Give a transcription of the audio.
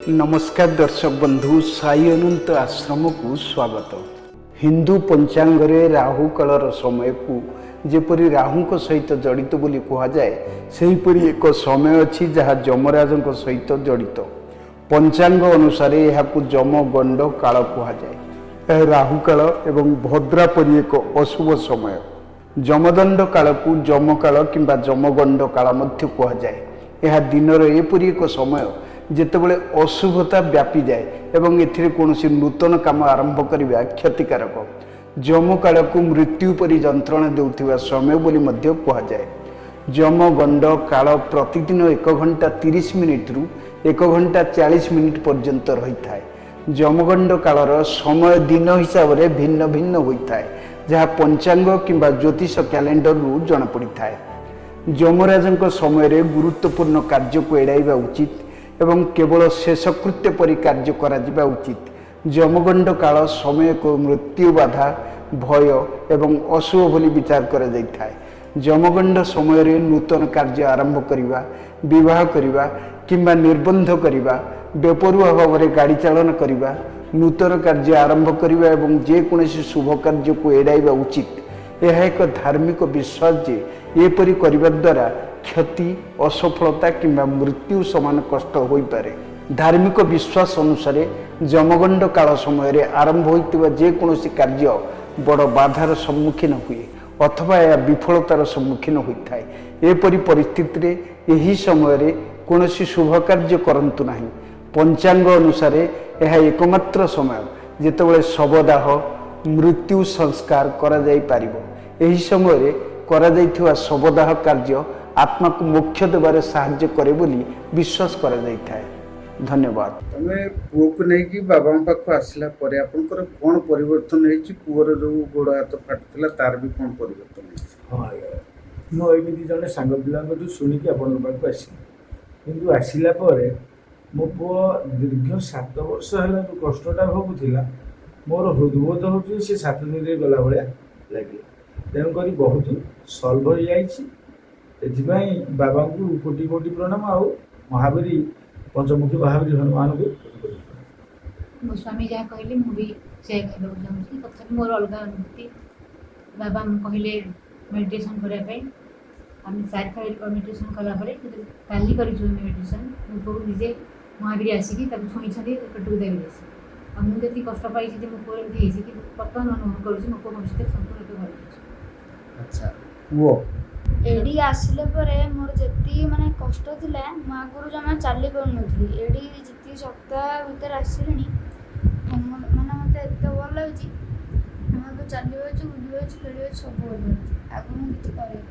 नमस्कार दर्शक बंधु साई अनंत आश्रम को स्वागत। हिंदू पंचांगरे राहु कालर समय को जेपरी राहु सहित जड़ित बोली कहुए सेहीपरि एक समय अच्छी जहाँ जमराज सहित जड़ित। पंचांग अनुसार यह जमगंड काल कहुए। राहु काल एवं भद्रा परी एक अशुभ समय। जमदंड काल को जम काल किंबा जमगंड काल मध्य कहुए। यह दिनर एपरी एक समय जेतेबेले अशुभता व्यापी जाए एवं एथिरे कोनोसी नूतन काम आरंभ करिबा क्षतिकारक। जम काल को मृत्यु परी जंत्रणा देउथिबा समय बोली मध्य कहा जाए। जमगंड काल प्रतिदिन 1 घंटा 30 मिनिट रु 1 घंटा 40 मिनिट पर्यंत रही थाए। जमगंड कालर समय दिन हिसाब से भिन्न भिन्न होता है जहाँ पंचांग किंबा ज्योतिष कैलेंडर रु जଣା पड़ता है। जमराज समय रे गुरुत्वपूर्ण कार्य को एड़ाइबा उचित एवं केवल शेषकृत्य परि कार्य करा उचित। जमगंड काल समय को मृत्यु बाधा भय एवं अशुभ बोली विचार करा जाइथाय। जमगंड समय रे नूतन कार्य आरंभ करिबा, विवाह करिबा किंबा निर्बंध करिबा, बेपरुआ भाव में गाड़ी चालन करिबा, नूतन कार्य आरंभ करिबा एवं जे कोनोसी शुभ कार्य को एड़ाइबा उचित। यह एक धार्मिक विश्वास जे एपरि करिबा द्वारा क्षति असफलता किंबा मृत्यु समान कष्ट हो पारे। धार्मिक विश्वास अनुसार जमगंड काल समय रे आरंभ होइतिबा जे कोनोसी कार्य बड़ बाधार सम्मुखीन हुए अथवा या विफलतार सम्मुखीन होइथाय। एपरि परिस्थिति रे एही समय रे कोनोसी शुभ कार्य करंतु नाही। पंचांग अनुसार यह एकमात्र समय जेतेबेले शवदाह मृत्यु संस्कार करा जाई पारिबो। एही समय रे करा जाइथिबा शवदाह कार्य आत्मा को मोक्ष देवारे साहाय्य करे बोली विश्वास करा जाइथाय। धन्यवाद। तमे पुओ को नै कि बाबा पाखो आसला परे आपनकर कोन परिवर्तन हेछि? पुओर जो गोड़ हाथ फाटुतला तार भी कोन परिवर्तन हेछि? हां मो एमिति जने सांग पिलांगटू सुनी कि आपन पाखो आसी किंतु आसिला परे मो पुओ दीर्घ 7 वर्ष हला जो कष्टटा भोगुथिला मोर हृदबोध होछि से 7 दिन रे गला भलिया लागिला। तेन करी बहुत सॉल्व हो जाइछि। एथिपाई बाबा को कोटि कोटि प्रणाम आउ महावीर पंचमुखी महावीर हनुमान को मो स्वामी जहाँ कहले मुझे से कहूँ तथा मोर अलग अनुभूति। बाबा कहले मेडिटेशन करने आम 4 थर मेडिटेशन कलापर काली कर मेडिटेशन मो निजे महावीर आसिक छुणी पेटू देवी आ मुझे कष्ट पाई मो पुओ एमती कि बर्तमान अनुभव करुँच मो पुओ भविष्य संपूर्ण भल। अच्छा वो एडी आसिले परे मोर जेती माने कष्ट थिला मो आगुरु जमा चाली पाउ नथली। एडी जेती सप्ताह भीतर आसिलेनी माने मते एते भल लागछि। हम तो चालियो छु बुलियो छु खेलियो सब भल लागछि। आगु मु किछि करै